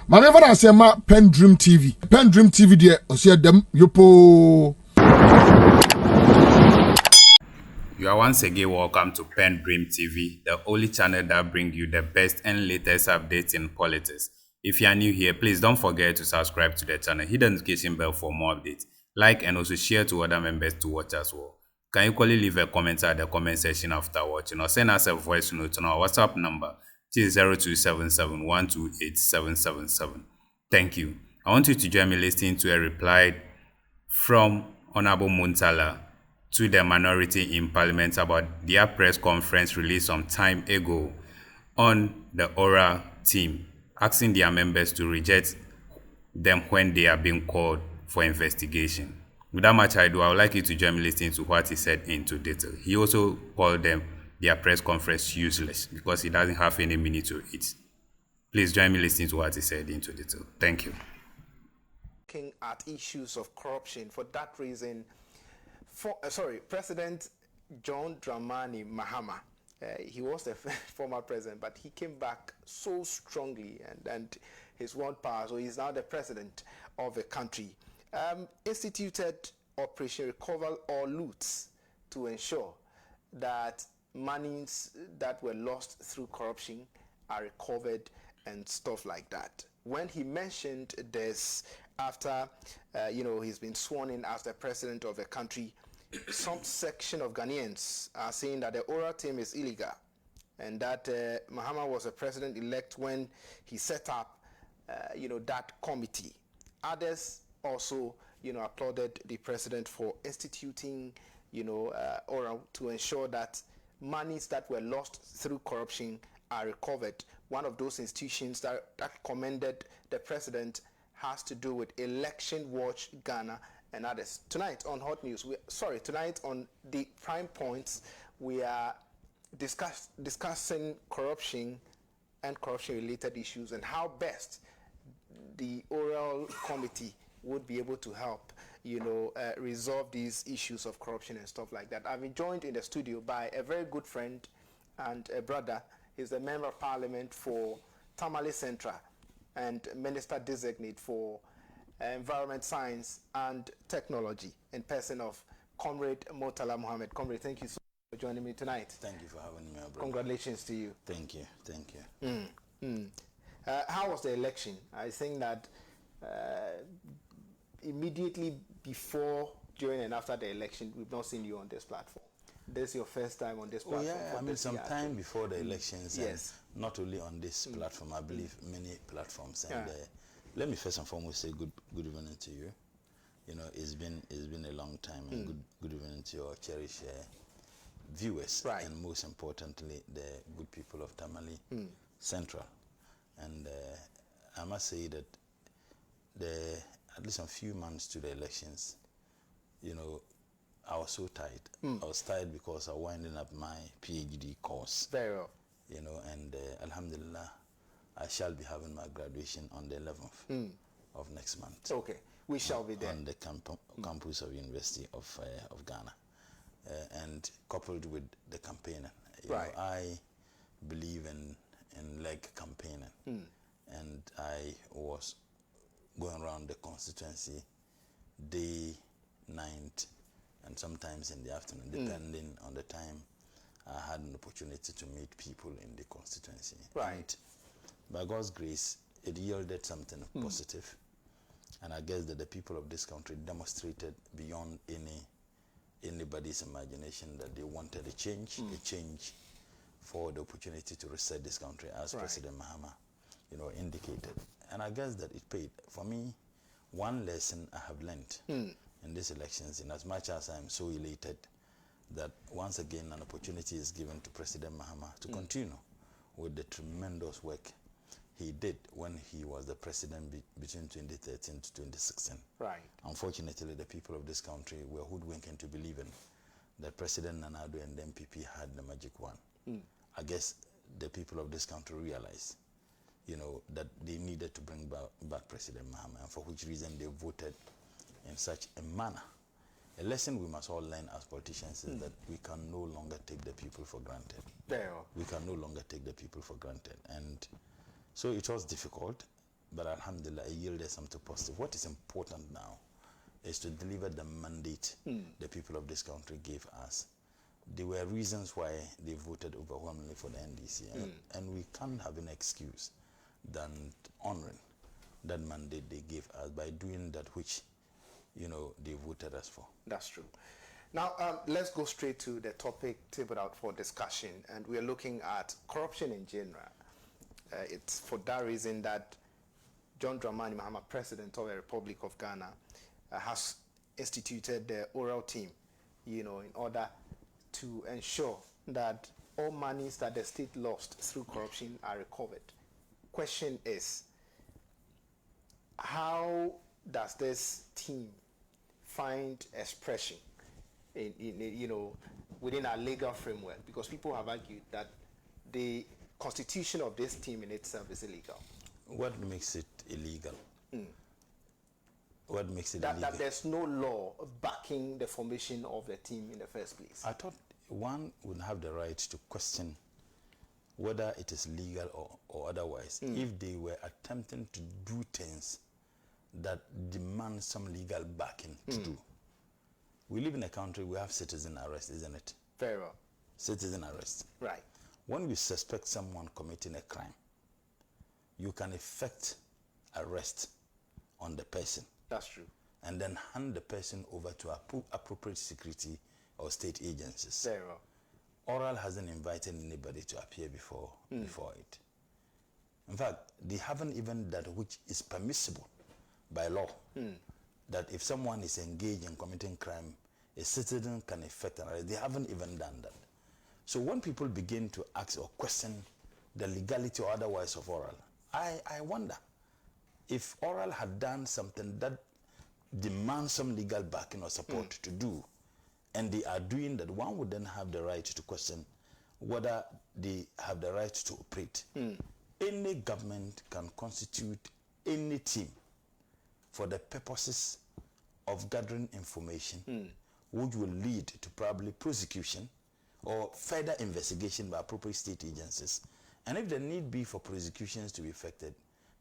My name is PENDREAM TV. PENDREAM TV there. Osia dem yopo. You are once again welcome to PENDREAM TV, the only channel that brings you the best and latest updates in politics. If you are new here, please don't forget to subscribe to the channel, hit the notification bell for more updates, like and also share to other members to watch as well. Can you equally leave a comment at the comment section after watching, or send us a voice note on our WhatsApp number, which is 0277128777. Thank you. I want you to join me listening to a reply from Honorable Mutala to the minority in Parliament about their press conference released some time ago on the oral team, asking their members to reject them when they are being called for investigation. Without much ado, I would like you to join me listening to what he said into detail. He also called their press conference useless because it doesn't have any meaning to it. Please join me listening to what he said into detail. Thank you. Looking at issues of corruption. For that reason, President John Dramani Mahama, he was the former president, but he came back so strongly and his word power, so he's now the president of the country. Instituted Operation Recover All Loots to ensure that monies that were lost through corruption are recovered and stuff like that. When he mentioned this after, he's been sworn in as the president of the country, some section of Ghanaians are saying that the oral team is illegal and that Mahama was a president-elect when he set up, that committee. Others also, applauded the president for instituting, oral to ensure that monies that were lost through corruption are recovered. One of those institutions that commended the president has to do with Election Watch Ghana and others. Tonight on Hot News, tonight on the Prime Points, we are discussing corruption and corruption-related issues and how best the oral committee would be able to help, resolve these issues of corruption and stuff like that. I've been joined in the studio by a very good friend and a brother. He's the Member of Parliament for Tamale Central and Minister Designate for Environment, Science and Technology, in person of Comrade Mutala Mohammed. Comrade, thank you so much for joining me tonight. Thank you for having me, brother. Congratulations to you. Thank you. How was the election? I think that immediately before, during and after the election, we've not seen you on this platform. This is your first time on this platform. Oh yeah, some time before the elections. Yes. And not only on this platform, I believe many platforms. And let me first and foremost say good evening to you. It's been a long time, and good evening to your cherished viewers, and most importantly, the good people of Tamale Central. And I must say that at least a few months to the elections, I was so tired. I was tired because I was winding up my PhD course. Very well. And Alhamdulillah, I shall be having my graduation on the 11th of next month. Okay, we shall be there. On the campus of University of Ghana. And coupled with the campaigning. I believe in leg campaigning. And I was going around the constituency day, night, and sometimes in the afternoon, depending on the time I had an opportunity to meet people in the constituency. And by God's grace, it yielded something positive. And I guess that the people of this country demonstrated beyond anybody's imagination that they wanted a change for the opportunity to reset this country, as President Mahama, indicated. And I guess that it paid. For me, one lesson I have learned in these elections, in as much as I am so elated that once again an opportunity is given to President Mahama to continue with the tremendous work he did when he was the president between 2013 to 2016. Unfortunately, the people of this country were hoodwinked into believing that President Nanado and the MPP had the magic wand. I guess the people of this country realized that they needed to bring back President Mahama, and for which reason they voted in such a manner. A lesson we must all learn as politicians is that we can no longer take the people for granted. We can no longer take the people for granted. And so it was difficult. but alhamdulillah, it yielded something positive. What is important now is to deliver the mandate the people of this country gave us. There were reasons why they voted overwhelmingly for the NDC, and we can't have an excuse than honoring that mandate they gave us by doing that which, you know, they voted us for. That's true. Now, let's go straight to the topic tabled out for discussion, and we are looking at corruption in general. It's for that reason that John Dramani Mahama, President of the Republic of Ghana, has instituted the oral team, you know, in order to ensure that all monies that the state lost through corruption are recovered. Question is, how does this team find expression in you know, within our legal framework? Because people have argued that the constitution of this team in itself is illegal. What makes it illegal? What makes it illegal? That there's no law backing the formation of the team in the first place. I thought one would have the right to question whether it is legal or otherwise if they were attempting to do things that demand some legal backing to do. We live in a country, we have citizen arrest, isn't it? Very well. Citizen arrest. Right. When you suspect someone committing a crime, you can effect arrest on the person. That's true. And then hand the person over to appropriate security or state agencies. Very well. Oral hasn't invited anybody to appear before it. In fact, they haven't even done which is permissible by law. That if someone is engaged in committing crime, a citizen can effect an arrest. They haven't even done that. So when people begin to ask or question the legality or otherwise of oral, I wonder if oral had done something that demands some legal backing or support to do, and they are doing that, one would then have the right to question whether they have the right to operate. Any government can constitute any team for the purposes of gathering information which will lead to probably prosecution or further investigation by appropriate state agencies. And if the need be for prosecutions to be effected,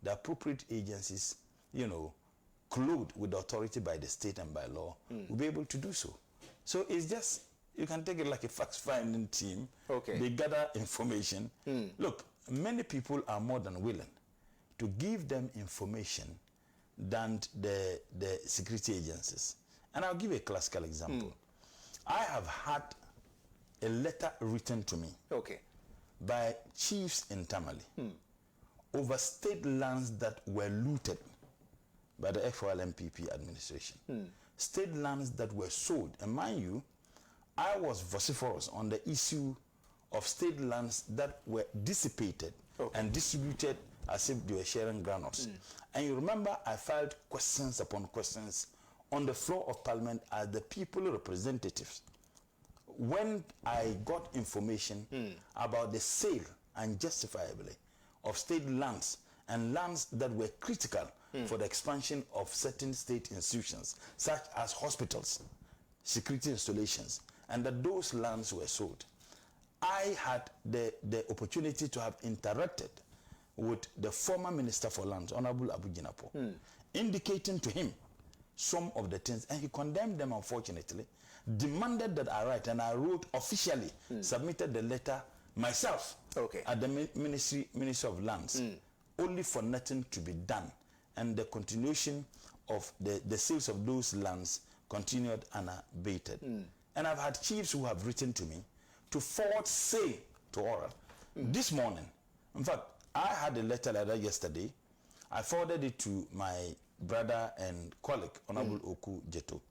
the appropriate agencies, you know, clothed with authority by the state and by law, will be able to do so. So it's just, you can take it like a fact-finding team. Okay. They gather information. Look, many people are more than willing to give them information than the security agencies. And I'll give a classical example. I have had a letter written to me by chiefs in Tamale over state lands that were looted by the FOL MPP administration. State lands that were sold. And mind you, I was vociferous on the issue of state lands that were dissipated and distributed as if they were sharing granules. And you remember I filed questions upon questions on the floor of Parliament as the people representatives when I got information about the sale unjustifiably of state lands and lands that were critical for the expansion of certain state institutions, such as hospitals, security installations, and that those lands were sold. I had the opportunity to have interacted with the former Minister for Lands, Honorable Abu Jinapo, indicating to him some of the things, and he condemned them, unfortunately, demanded that I write, and I wrote officially, submitted the letter myself at the Ministry of Lands, only for nothing to be done. And the continuation of the sales of those lands continued unabated. And I've had chiefs who have written to me to forward say to oral. This morning, in fact, I had a letter like that yesterday. I forwarded it to my brother and colleague, Honorable Oku Jeto,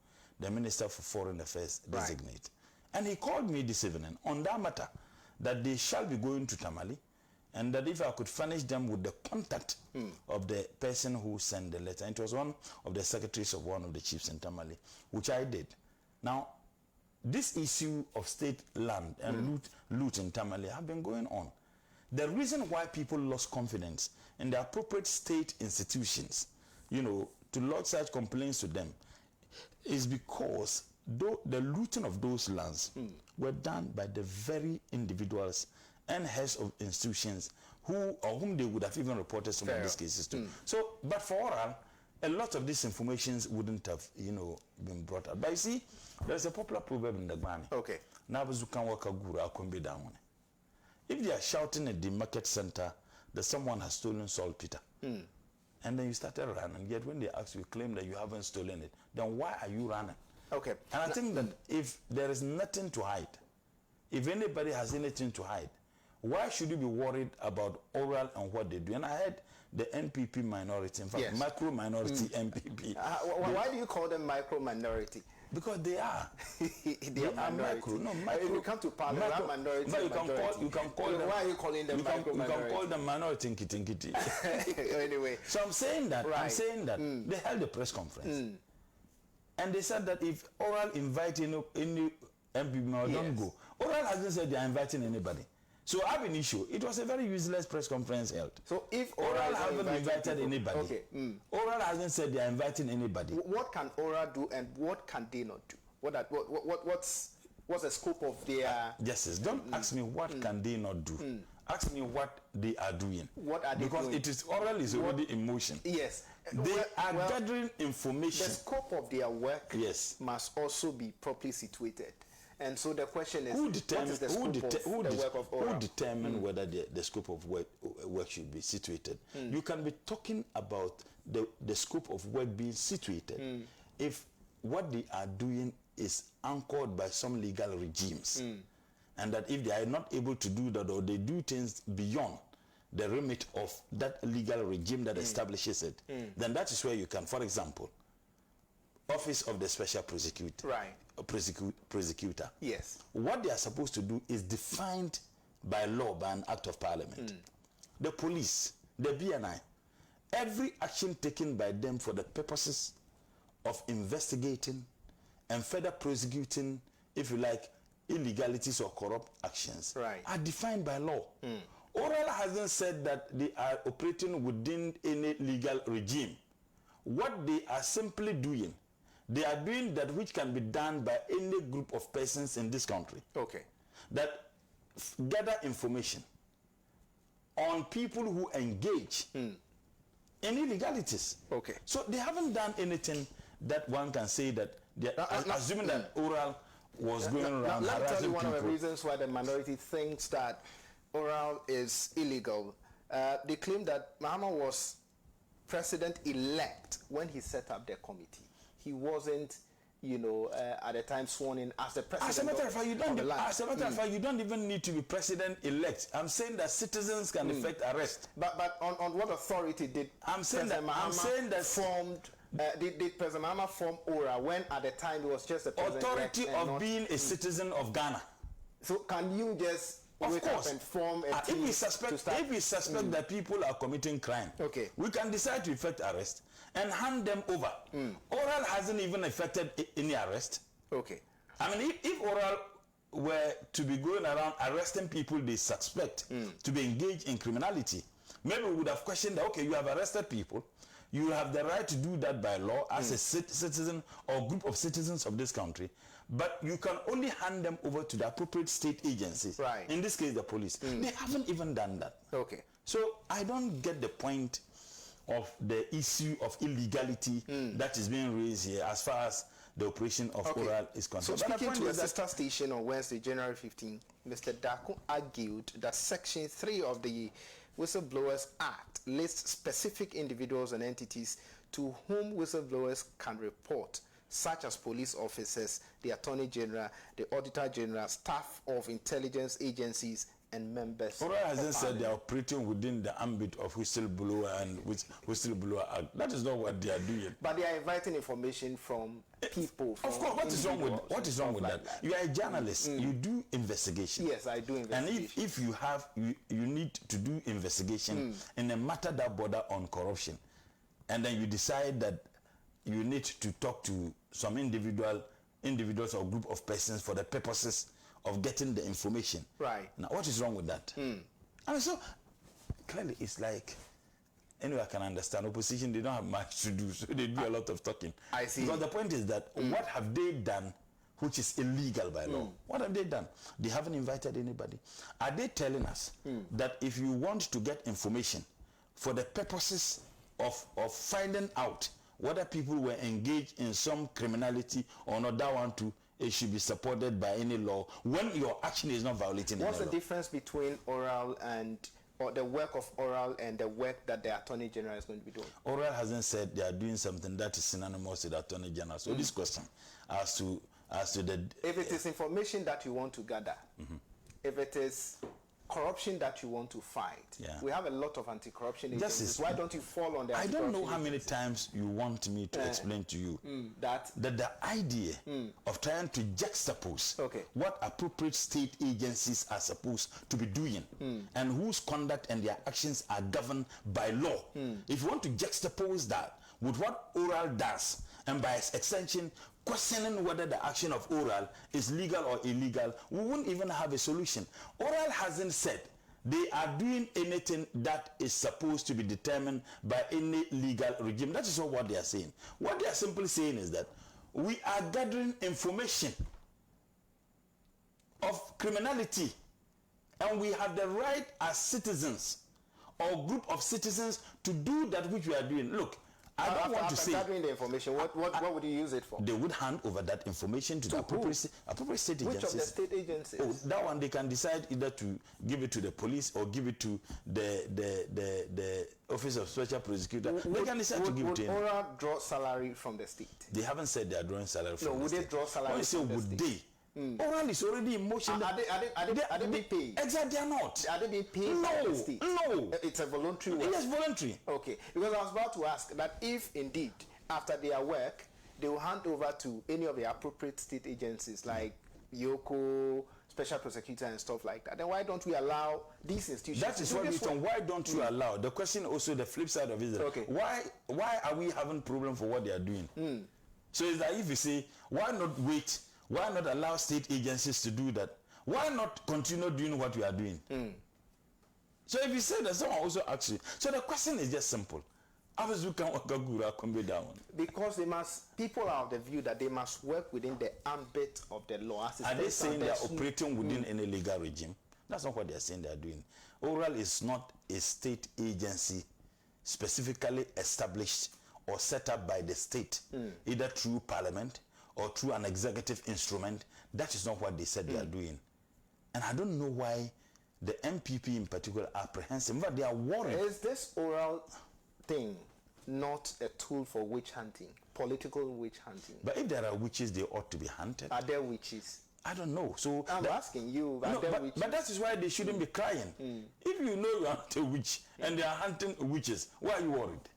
the Minister for Foreign Affairs designate. And he called me this evening on that matter, that they shall be going to Tamale, and that if I could furnish them with the contact of the person who sent the letter. It was one of the secretaries of one of the chiefs in Tamale, which I did. Now, this issue of state land and loot in Tamale have been going on. The reason why people lost confidence in the appropriate state institutions, you know, to lodge such complaints to them, is because the looting of those lands were done by the very individuals and heads of institutions whom they would have even reported some of these cases to. So, but for oral, a lot of these informations wouldn't have, been brought up. But you see, there's a popular proverb in the Gbani. Okay. If they are shouting at the market center that someone has stolen saltpeter, and then you started running, yet when they ask you, claim that you haven't stolen it, then why are you running? Okay. And I think that if there is nothing to hide, if anybody has anything to hide, why should you be worried about oral and what they do? And I heard the NPP minority, in fact, micro minority NPP. Why do you call them micro minority? Because they are. they are micro. No, micro. If you come to parliament, minority. But you can call them. Why are you calling them micro minority? You can call them minority kitty. Anyway. So I'm saying that. Right. I'm saying that they held a press conference, and they said that if oral invite any MP, don't go. Oral hasn't said they are inviting anybody. So I have an issue. It was a very useless press conference held. So if oral haven't invited anybody, oral hasn't said they are inviting anybody. What can oral do and what can they not do? What's the scope of their? Yes. Don't ask me what can they not do. Ask me what they are doing. What are they doing? Because oral is already in motion. Yes. They are gathering information. The scope of their work must also be properly situated. And so the question is, what is the scope of the work of oral? Who determine whether the scope of work should be situated? You can be talking about the scope of work being situated if what they are doing is anchored by some legal regimes. And that if they are not able to do that, or they do things beyond the remit of that legal regime that establishes it, then that is where you can, for example, Office of the Special Prosecutor. Right. Prosecutor. Yes. What they are supposed to do is defined by law, by an act of parliament. The police, the BNI, every action taken by them for the purposes of investigating and further prosecuting, if you like, illegalities or corrupt actions are defined by law. Oral hasn't said that they are operating within any legal regime. What they are simply doing, they are doing that which can be done by any group of persons in this country. Okay. That gather information on people who engage in illegalities. Okay. So they haven't done anything that one can say that they are assuming that oral was going around harassing people. Let me tell you one of the reasons why the minority thinks that oral is illegal. They claim that Mahama was president-elect when he set up the committee. He wasn't, at the time sworn in as the president. As a matter of fact, you don't even need to be president-elect. I'm saying that citizens can effect arrest. But on what authority did President Mahama form ORA when at the time he was just a president? Authority of being a citizen of Ghana. So can you just wake up and form a team? If we suspect that people are committing crime, we can decide to effect arrest and hand them over. Oral hasn't even effected any arrest. Okay. I mean, if oral were to be going around arresting people they suspect to be engaged in criminality, maybe we would have questioned that, okay, you have arrested people, you have the right to do that by law as a citizen or group of citizens of this country, but you can only hand them over to the appropriate state agencies. Right. In this case, the police. They haven't even done that. Okay. So I don't get the point of the issue of illegality that is being raised here as far as the operation of oral is concerned. So speaking to a sister station on Wednesday, January 15, Mr. Daku argued that Section 3 of the Whistleblowers Act lists specific individuals and entities to whom whistleblowers can report, such as police officers, the Attorney General, the Auditor General, staff of intelligence agencies, and members. Oral hasn't said they are operating within the ambit of whistleblower and whistleblower act. That is not what they are doing. But they are inviting information from people. Of course, what is wrong with that? You are a journalist. You do investigation. Yes, I do investigation. And if you need to do investigation in a matter that border on corruption, and then you decide that you need to talk to some individuals or group of persons for the purposes of getting the information. Right. Now, what is wrong with that? I mean, so clearly it's like, anyway, I can understand opposition, they don't have much to do, so they do a lot of talking. I see. Because the point is that what have they done which is illegal by law. What have they done? They haven't invited anybody. Are they telling us that if you want to get information for the purposes of finding out whether people were engaged in some criminality or not, that one too, it should be supported by any law when your action is not violating any law? What's the difference between oral and or the work of oral and the work that the Attorney General is going to be doing? Oral hasn't said they are doing something that is synonymous with the Attorney General. So this question as to the... If it is information that you want to gather, if it is corruption that you want to fight, we have a lot of anti-corruption agencies. Why don't you fall on the anti-corruption? I don't know how many times you want me to explain to you that the idea of trying to juxtapose what appropriate state agencies are supposed to be doing and whose conduct and their actions are governed by law. If you want to juxtapose that with what oral does, and by extension questioning whether the action of oral is legal or illegal, we won't even have a solution. Oral hasn't said they are doing anything that is supposed to be determined by any legal regime. That is not what they are saying. What they are simply saying is that we are gathering information of criminality, and we have the right as citizens or group of citizens to do that which we are doing. Look, I don't want to say gathering the information. What would you use it for? They would hand over that information to the appropriate state agencies. Which of the state agencies? Oh, that one they can decide either to give it to the police or give it to the Office of Special Prosecutor. They can decide to give it to Would oral draw salary from the state? They haven't said they are drawing salary from the would state. They draw salary from the state? Would they? Oral is already in motion. Are they being paid? Exactly, they are not. Are they being paid by the state? No. It's a voluntary work. Yes, voluntary. Okay, because I was about to ask that if indeed after their work they will hand over to any of the appropriate state agencies like Yoko, Special Prosecutor and stuff like that, then why don't we allow these institutions? That is what we talk. Why don't you allow? The question also, the flip side of it is why are we having problem for what they are doing? So it's like if you say, why not wait? Why not allow state agencies to do that? Why not continue doing what we are doing? So if you say that, someone also asks you. So the question is just simple. Because people are of the view that they must work within the ambit of the law. Are they saying they are operating within any legal regime? That's not what they are saying they are doing. Oral is not a state agency specifically established or set up by the state, either through parliament or through an executive instrument. That is not what they said they are doing. And I don't know why the MPP in particular are apprehensive. But they are worried. Is this oral thing not a tool for witch hunting, political witch hunting? But if there are witches, they ought to be hunted. Are there witches? I don't know. So I'm asking you. No, but that is why they shouldn't be crying. If you know you are not a witch and they are hunting witches, why are you worried?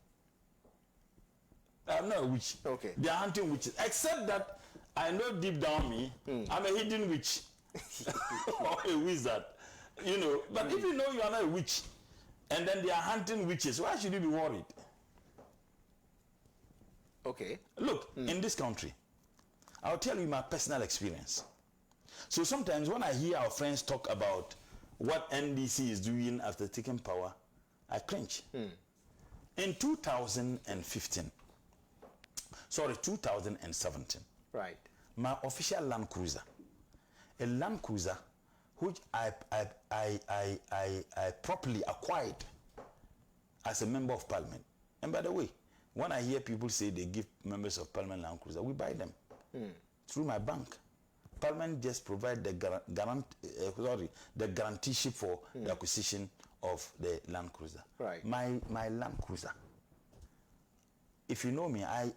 I'm not a witch. Okay. They are hunting witches. Except that I know deep down me, I'm a hidden witch or a wizard. You know. But if you know you are not a witch and then they are hunting witches, why should you be worried? Okay. Look, in this country, I'll tell you my personal experience. So sometimes when I hear our friends talk about what NDC is doing after taking power, I cringe. In 2017, right, my official Land Cruiser, a Land Cruiser which I properly acquired as a member of parliament. And by the way, when I hear people say they give members of parliament Land Cruiser, we buy them through my bank. Parliament just provide the guaranteeship for the acquisition of the Land Cruiser. Right. My Land Cruiser. If you know me, I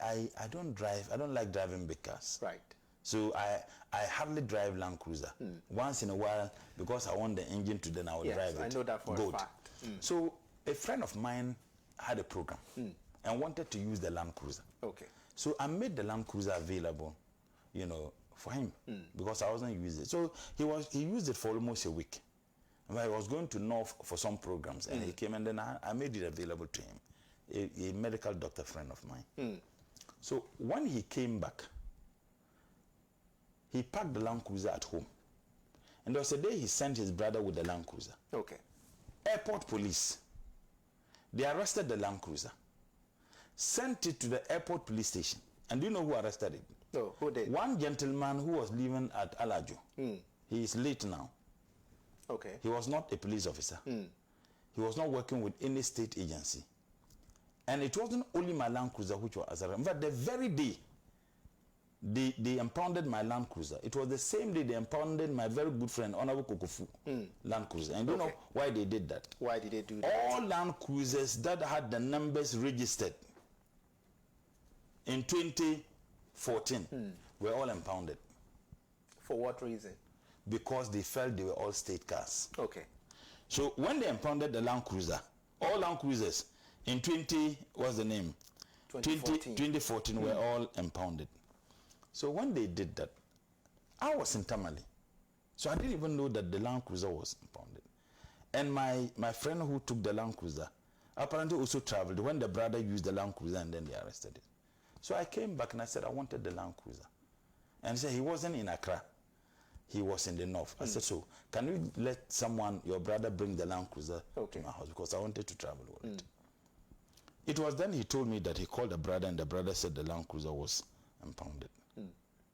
don't drive. I don't like driving big cars. Right. So I hardly drive Land Cruiser. Once in a while, because I want the engine to, then I will drive it. I know that for a fact. So a friend of mine had a program and wanted to use the Land Cruiser. Okay. So I made the Land Cruiser available, you know, for him because I wasn't using it. So he used it for almost a week. I was going to North for some programs, and he came, and then I made it available to him, a medical doctor friend of mine. So when he came back, he parked the Land Cruiser at home, and there was a day he sent his brother with the Land Cruiser. Okay. Airport police, they arrested the Land Cruiser, sent it to the airport police station, and do you know who arrested it? No, who did? One gentleman who was living at Alajo. He is late now. Okay. He was not a police officer. He was not working with any state agency. And it wasn't only my Land Cruiser which was arrested. In fact, the very day they impounded my Land Cruiser, it was the same day they impounded my very good friend, Honorable Kokofu, Land Cruiser. And you know why they did that? Why did they do that? All Land Cruisers that had the numbers registered in 2014 were all impounded. For what reason? Because they felt they were all state cars. Okay. So when they impounded the Land Cruiser, all Land Cruisers in 2014 were all impounded. So when they did that, I was in Tamale. So I didn't even know that the Land Cruiser was impounded. And my friend who took the Land Cruiser apparently also traveled when the brother used the Land Cruiser, and then they arrested it. So I came back and I said I wanted the Land Cruiser. And he said he wasn't in Accra. He was in the north. I said, so can you let someone, your brother, bring the Land Cruiser to my house, because I wanted to travel with it. It was then he told me that he called the brother, and the brother said the Land Cruiser was impounded.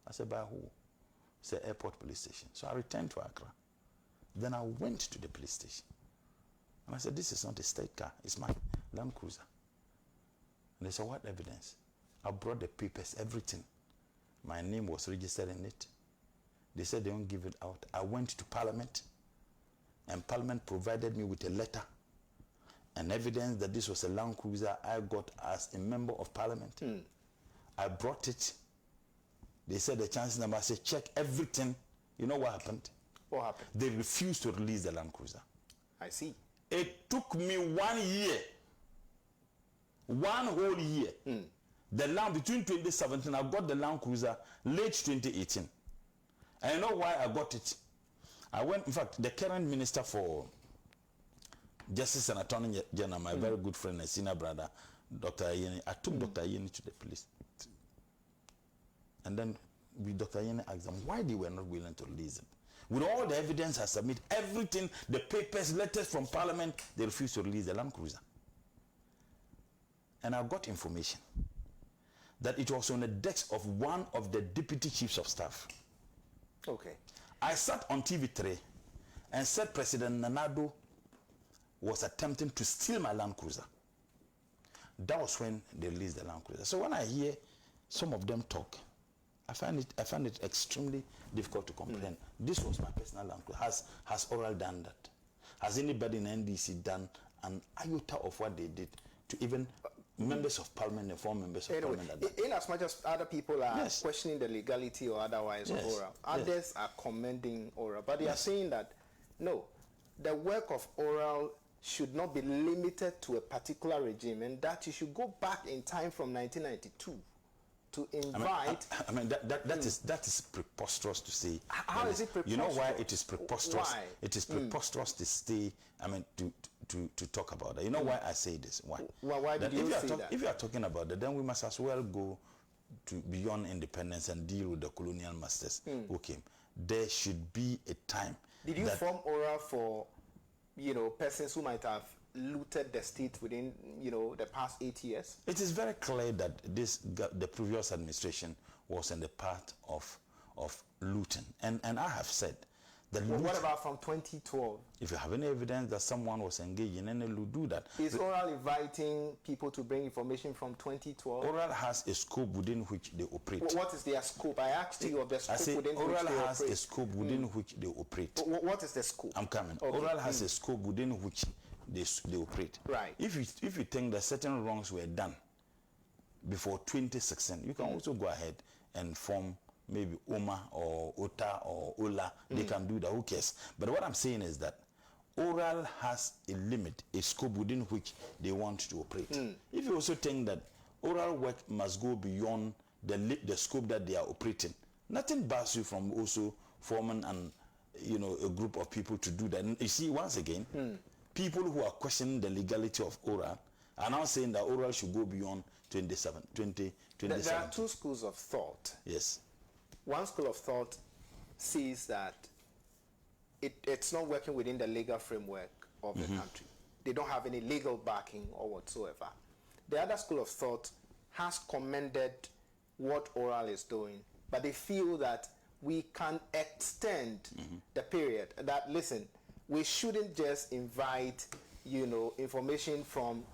I said, by who? He said, Airport Police Station. So I returned to Accra. Then I went to the police station. And I said, this is not a state car. It's my Land Cruiser. And they said, what evidence? I brought the papers, everything. My name was registered in it. They said they don't give it out. I went to Parliament, and Parliament provided me with a letter and evidence that this was a Land Cruiser I got as a member of Parliament. I brought it. They said the chance number. I said, check everything. You know what happened? What happened? They refused to release the Land Cruiser. I see. It took me 1 year. 1 whole year. The land between 2017, I got the Land Cruiser late 2018. And you know why I got it? I went, in fact, the current Minister for Justice and Attorney General, my very good friend and senior brother, Dr. Ayeni, I took Dr. Ayeni to the police. And then Dr. Ayeni asked them why they were not willing to release it. With all the evidence I submit, everything, the papers, letters from Parliament, they refused to release the Land Cruiser. And I got information that it was on the desk of one of the deputy chiefs of staff. Okay. I sat on TV3 and said President Nanado was attempting to steal my Land Cruiser. That was when they released the Land Cruiser. So when I hear some of them talk, I find it extremely difficult to comprehend. This was my personal Land Cruiser. Has Oral done that? Has anybody in NDC done an iota of what they did to even members of Parliament and former members of Parliament? In as much as other people are questioning the legality or otherwise of Oral, others are commending Oral, but they are saying that no, the work of Oral should not be limited to a particular regime, and that you should go back in time from 1992 to invite. I mean that is preposterous to say. How is it preposterous? You know why it is preposterous? Why? It is preposterous to stay. I mean to talk about that. You know why I say this? Why? Why did you say that? If you are talking about that, then we must as well go to beyond independence and deal with the colonial masters who came. There should be a time. Did you form Oral for, persons who might have looted the state within, the past 8 years? It is very clear that the previous administration was in the path of looting, and I have said that. What about from 2012? If you have any evidence that someone was engaged in any loot, do that. Is Oral inviting people to bring information from 2012? Oral has a scope within which they operate. What is their scope? I asked you of the scope within which they operate. Oral has a scope within which they operate. What is the scope? I'm coming. Okay. Oral has a scope within which they operate. Right. If you think that certain wrongs were done before 2016, you can also go ahead and form maybe OMA or OTA or OLA. They can do that. Who cares? But what I'm saying is that Oral has a limit, a scope within which they want to operate. If you also think that Oral work must go beyond the scope that they are operating, nothing bars you from also forming a group of people to do that. And you see, once again, people who are questioning the legality of Oral are now saying that Oral should go beyond 2027. There are two schools of thought. Yes. One school of thought sees that it's not working within the legal framework of the country. They don't have any legal backing or whatsoever. The other school of thought has commended what Oral is doing, but they feel that we can extend the period. That, listen, we shouldn't just invite, information from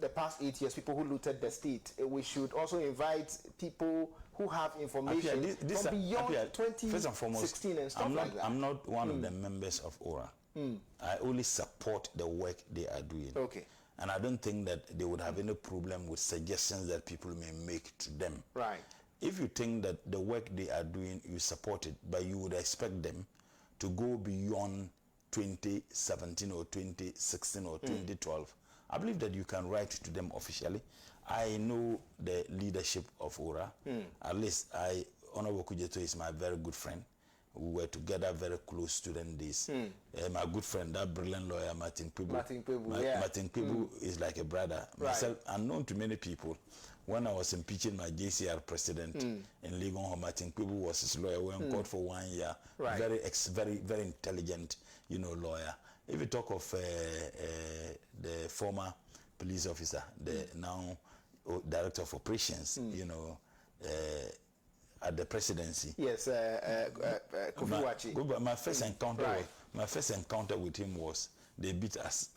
the past 8 years, people who looted the state. We should also invite people who have information from beyond 2016 and stuff like that. I'm not one of the members of ORA. I only support the work they are doing. Okay. And I don't think that they would have any problem with suggestions that people may make to them. Right. If you think that the work they are doing, you support it, but you would expect them to go beyond 2017 or 2016 or 2012, I believe that you can write to them officially. I know the leadership of ORA. At least Honorable Kujeto is my very good friend. We were together very close student days. My good friend, that brilliant lawyer, Martin Kwibu. Martin Kwibu is like a brother. Right. Myself, unknown to many people, when I was impeaching my JCR president in Legon, Martin Kwibu was his lawyer. We were in court for 1 year. Right. Very intelligent, lawyer. If you talk of the former police officer, the now director of operations, at the presidency. Yes, Kofi. My first encounter with him was they beat us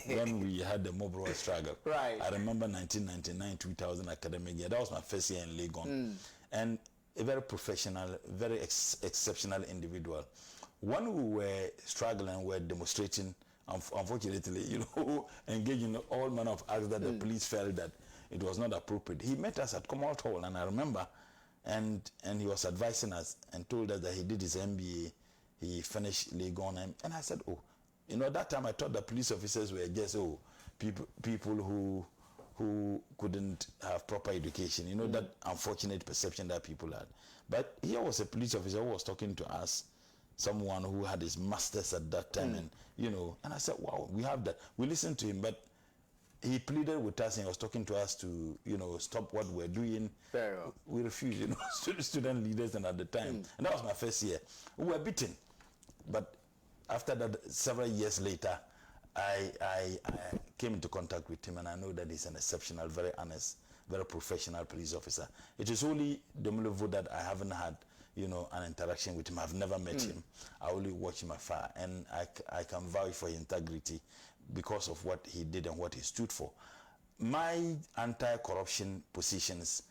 when we had the Mobile struggle. Right. I remember 1999-2000 academic year. That was my first year in Legon, and a very professional, very exceptional individual. When we were struggling, we were demonstrating. Unfortunately, engaging in all manner of acts that the police felt that it was not appropriate. He met us at Commonwealth Hall, and I remember. And he was advising us and told us that he did his MBA, he finished Legon, and I said, at that time I thought the police officers were just people who couldn't have proper education, that unfortunate perception that people had. But here was a police officer who was talking to us, someone who had his masters at that time, and I said, wow, we have that. We listened to him, but he pleaded with us and he was talking to us to, stop what we're doing. Very well. We refused, student leaders, and at the time, and that was my first year. We were beaten. But after that, several years later, I came into contact with him, and I know that he's an exceptional, very honest, very professional police officer. It is only Domilovo that I haven't had, an interaction with him. I've never met him. I only watch him afar, and I can vouch for his integrity because of what he did and what he stood for. My anti-corruption positions,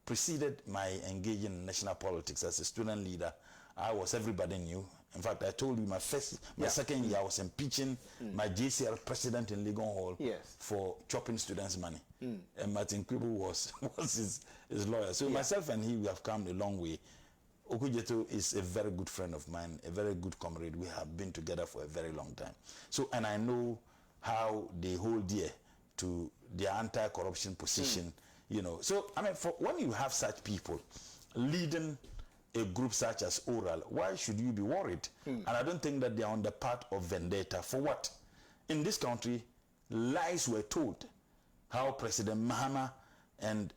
preceded my engaging in national politics as a student leader. Everybody knew. In fact, I told you my second year I was impeaching my JCR president in Legon Hall for chopping students' money. And Martin Kwibu was his lawyer. So myself and he, we have come a long way. Okujeto is a very good friend of mine, a very good comrade. We have been together for a very long time. So, and I know how they hold dear to their anti-corruption position, So, when you have such people leading a group such as Oral, why should you be worried? And I don't think that they are on the path of vendetta. For what? In this country, lies were told. How President Mahama and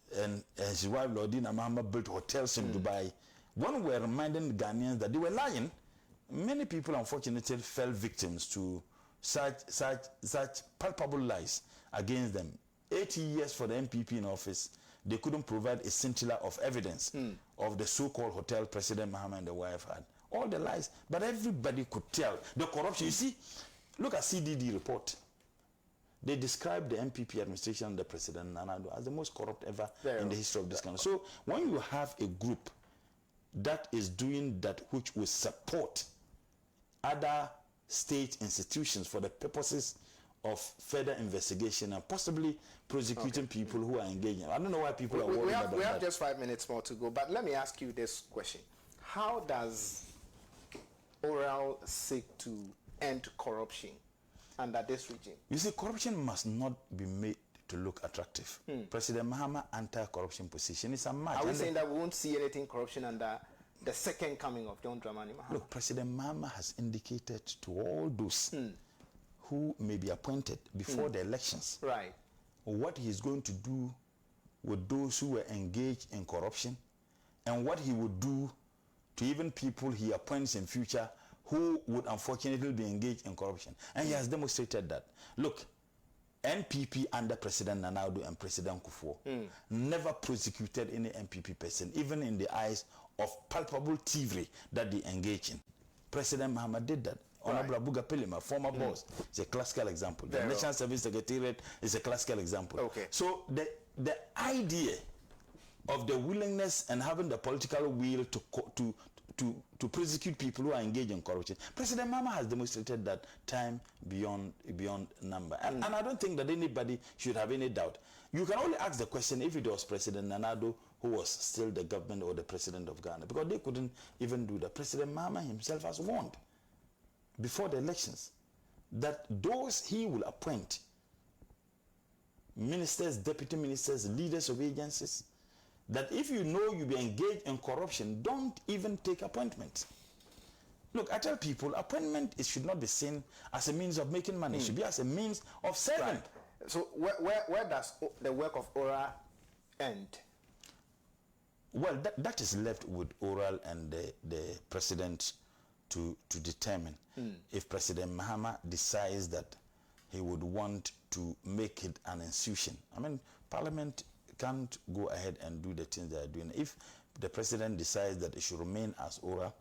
his wife Lordina Mahama built hotels in Dubai. When we were reminding Ghanaians that they were lying, many people unfortunately fell victims to such palpable lies against them. 80 years for the MPP in office, they couldn't provide a scintilla of evidence of the so-called hotel President Mahama and the wife had. All the lies, but everybody could tell the corruption. You see, look at CDD report. They described the MPP administration under President Nanado as the most corrupt ever in the history of this country. So when you have a group that is doing that which will support other state institutions for the purposes of further investigation and possibly prosecuting people who are engaging. I don't know why people are worried about that. We have just 5 minutes more to go, but let me ask you this question. How does Oral seek to end corruption under this regime? You see, corruption must not be made to look attractive. President Mahama anti-corruption position is a match. Are we saying that we won't see anything corruption under the second coming of John Dramani Mahama? Look, President Mahama has indicated to all those who may be appointed before the elections what he is going to do with those who were engaged in corruption and what he would do to even people he appoints in future who would unfortunately be engaged in corruption. And he has demonstrated that. Look, NPP under President Nana Addo and President Kufuor never prosecuted any NPP person, even in the eyes of palpable thievery that they engage in. President Mahama did that. Honorable Abuga Pelima, former boss, is a classical example. The National Service Secretariat is a classical example. Okay. So the idea of the willingness and having the political will to prosecute people who are engaged in corruption, President Mahama has demonstrated that time beyond number. And I don't think that anybody should have any doubt. You can only ask the question if it was President Nana Addo who was still the government or the president of Ghana, because they couldn't even do that. President Mahama himself has warned before the elections that those he will appoint, ministers, deputy ministers, leaders of agencies, that if you know you'll be engaged in corruption, don't even take appointments. Look, I tell people, appointment should not be seen as a means of making money. It should be as a means of serving. Right. So where does the work of ORA end? Well, that is left with Oral and the president to determine. If President Mahama decides that he would want to make it an institution. I mean, Parliament can't go ahead and do the things they are doing. If the president decides that it should remain as Oral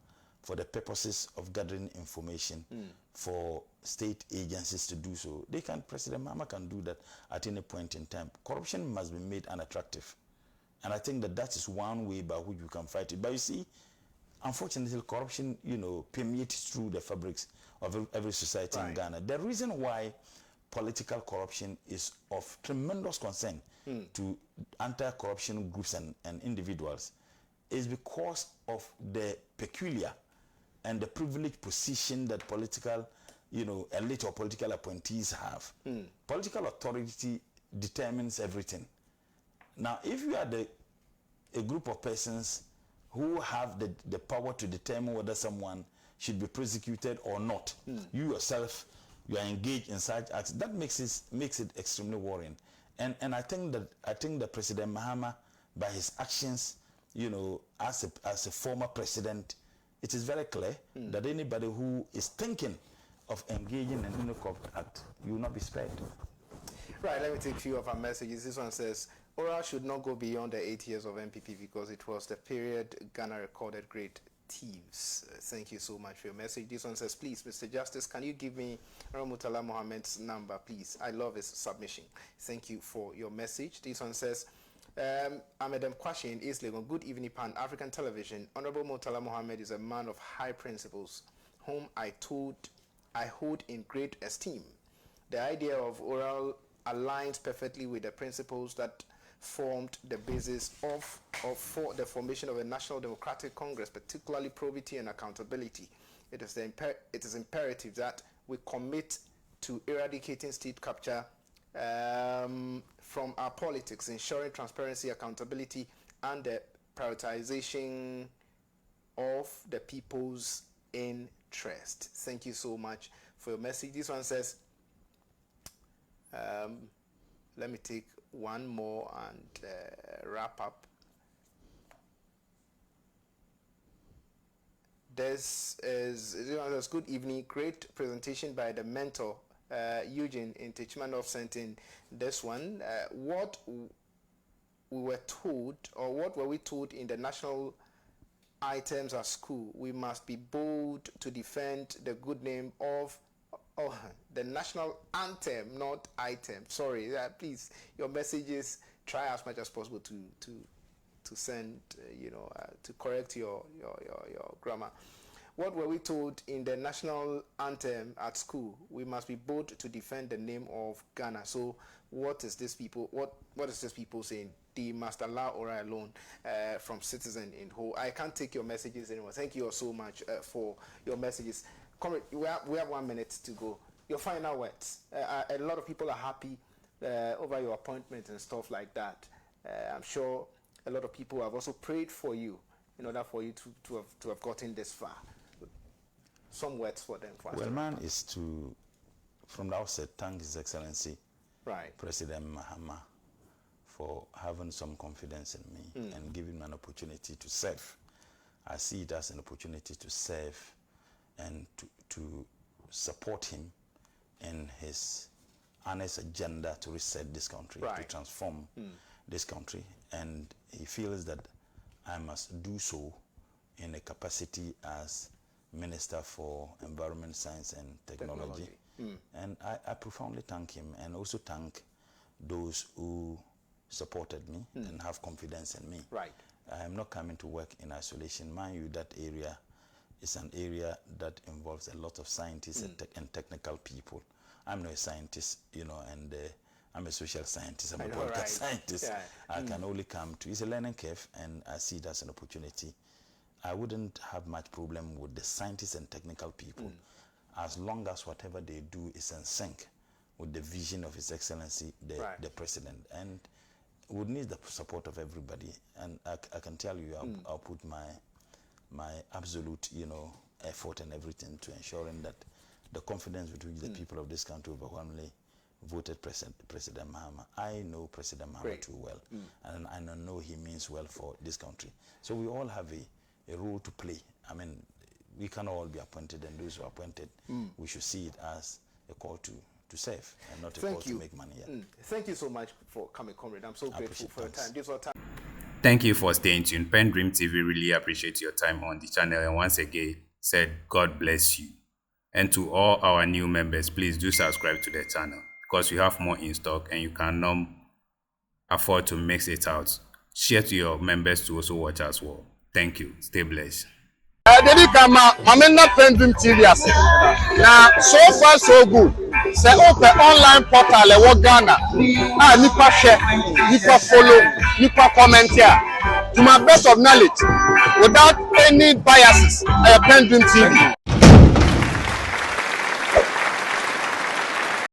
for the purposes of gathering information for state agencies to do so, President Mahama can do that at any point in time. Corruption must be made unattractive. And I think that is one way by which we can fight it. But you see, unfortunately, corruption, permeates through the fabrics of every society in Ghana. The reason why political corruption is of tremendous concern to anti-corruption groups and individuals is because of the peculiar and the privileged position that political, elite or political appointees have. Political authority determines everything. Now, if you are a group of persons who have the power to determine whether someone should be prosecuted or not, you yourself, you are engaged in such acts, that makes it extremely worrying. And I think that President Mahama, by his actions, as a former president, it is very clear that anybody who is thinking of engaging in any corrupt act, you will not be spared. Right, let me take a few of our messages. This one says, Oral should not go beyond the 8 years of MPP because it was the period Ghana recorded great thieves. Thank you so much for your message. This one says, please, Mr. Justice, can you give me Mutala Mohammed's number, please? I love his submission. Thank you for your message. This one says, Ahmedem Kwashi in East Legon. Good evening, Pan-African Television. Honorable Mutala Mohammed is a man of high principles, whom I hold in great esteem. The idea of Oral aligns perfectly with the principles that formed the basis for the formation of a National Democratic Congress, particularly probity and accountability. It is imperative that we commit to eradicating state capture from our politics, ensuring transparency, accountability, and the prioritization of the people's interest. Thank you so much for your message. This one says, let me take one more and wrap up. This is good evening. Great presentation by the mentor Eugene in Tichmanov sent in this one. What we were told, or what were we told in the national items at school? We must be bold to defend the good name of the national anthem, not item. Sorry, please, your messages, try as much as possible to send, to correct your grammar. What were we told in the national anthem at school? We must be bold to defend the name of Ghana. So what is this people? What is this people saying? They must allow Ora alone from Citizen in whole. I can't take your messages anymore. Thank you all so much for your messages. Comrade, we have 1 minute to go. Your final words. A lot of people are happy over your appointment and stuff like that. I'm sure a lot of people have also prayed for you in order for you to have gotten this far. Some words for them. Well, man, is to, from the outset, thank His Excellency, President Mahama, for having some confidence in me and giving me an opportunity to serve. I see it as an opportunity to serve and to support him in his honest agenda to reset this country, to transform this country, and he feels that I must do so in a capacity as Minister for Environment, Science and Technology. And I profoundly thank him, and also thank those who supported me and have confidence in me. I am not coming to work in isolation. Mind you, that area is an area that involves a lot of scientists and technical people. I'm not a scientist, you know, and I'm a social scientist. I'm a political scientist. I can only come to, it's a learning curve, and I see it as an opportunity. I wouldn't have much problem with the scientists and technical people as long as whatever they do is in sync with the vision of His Excellency, the President. And would need the support of everybody. And I can tell you, I'll put my absolute, you know, effort and everything to ensuring that the confidence with which the people of this country overwhelmingly voted President Mahama. I know President Mahama too well, and I know he means well for this country. So we all have a role to play. I mean, we can all be appointed, and those who are appointed, we should see it as a call to serve and not a call to make money. Thank you so much for coming, Comrade. I'm so grateful for your time. This was time. Thank you for staying tuned. PENDREAM TV really appreciates your time on the channel, and once again said God bless you. And to all our new members, please do subscribe to the channel because we have more in stock and you cannot afford to mix it out. Share to your members to also watch as well. Thank you. Stay blessed. PENDREAM TV now, so far so good. Say open online portal e Ghana. Nipa share, nipa follow, nipa comment here. To my best of knowledge, without any biases, PENDREAM TV.